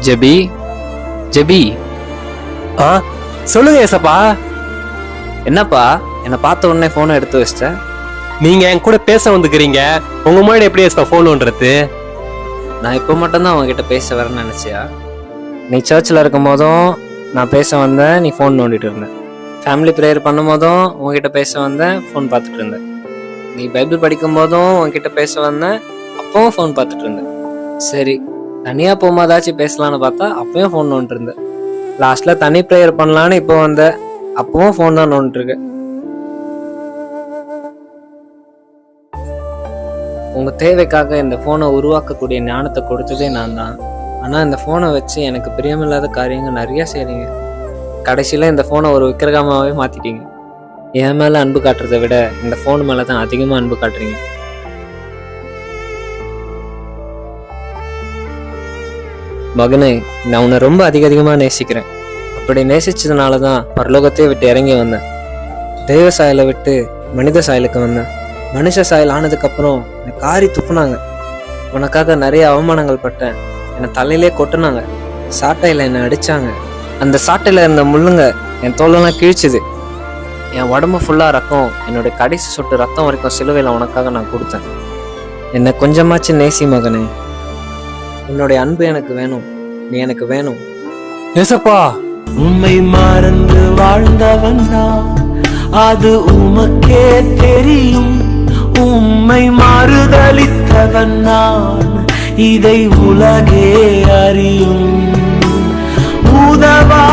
JP, JP. சொல்லுங்க ஏசப்பா. என்னப்பா என்னை பார்த்த உடனே போனை எடுத்து வச்சிட்ட? நீங்க என் கூட பேச வந்துக்கிறீங்க, உங்க முன்னாடி எப்படி ஏசப்பா போன் பண்றது? நான் இப்போ மட்டும்தான் உங்ககிட்ட பேச வரேன்னு நினைச்சியா? நீ சர்ச்சில் இருக்கும் போதும் நான் பேச வந்தேன், நீ ஃபோன் நோண்டிட்டு இருந்தேன். ஃபேமிலி ப்ரேயர் பண்ணும் போதும் உங்ககிட்ட பேச வந்தேன், ஃபோன் பார்த்துட்டு இருந்தேன். நீ பைபிள் படிக்கும் போதும் உங்ககிட்ட பேச வந்தேன், அப்பவும் ஃபோன் பார்த்துட்டு இருந்தேன். சரி, தனியாக போகும்போதாச்சும் பேசலான்னு பார்த்தா அப்பயும் ஃபோன் நோண்டிட்டு இருந்தேன். லாஸ்ட்டில் தனி ப்ரேயர் பண்ணலான்னு இப்போ வந்தேன், அப்பவும் ஃபோன் தான் நோண்டிட்டுருக்கேன். உங்கள் தேவைக்காக இந்த ஃபோனை உருவாக்கக்கூடிய ஞானத்தை கொடுத்ததே நான் தான். ஆனால் இந்த ஃபோனை வச்சு எனக்கு பிரியமில்லாத காரியங்கள் நிறையா செய்கிறீங்க. கடைசியில் இந்த ஃபோனை ஒரு விக்கிரகமாகவே மாற்றிட்டீங்க. என் மேலே அன்பு காட்டுறதை விட இந்த ஃபோன் மேலே தான் அதிகமாக அன்பு காட்டுறீங்க. மகனே, நான் உன்னை ரொம்ப அதிகமாக நேசிக்கிறேன். அப்படி நேசிச்சதுனால தான் பரலோகத்தையே விட்டு இறங்கி வந்தேன். தெய்வ சாயலை விட்டு மனித சாயலுக்கு வந்தேன். மனுஷ சாயல் ஆனதுக்கப்புறம் என்னை காரி துப்புனாங்க. உனக்காக நிறைய அவமானங்கள் பட்டேன். என்னை தலையிலே கொட்டினாங்க. சாட்டையில் என்னை அடித்தாங்க. அந்த சாட்டையில் இருந்த முள்ளுங்க என் தோலெல்லாம் கிழிச்சுது. என் உடம்பு ஃபுல்லாக ரத்தம், என்னுடைய கடைசி சொட்டு ரத்தம் வரைக்கும் சிலுவையில் உனக்காக நான் கொடுத்தேன். என்னை கொஞ்சமாச்சு நேசி மகனே. உன்னுடைய அன்பு எனக்கு வேணும், நீ எனக்கு வேணும். ஏசப்பா, உம்மை மறந்து வாழ்ந்தவன் தான், அது உமக்கே தெரியும். உம்மை மறுதலித்தவன் நான், இதை உலகே அறியும். உதவா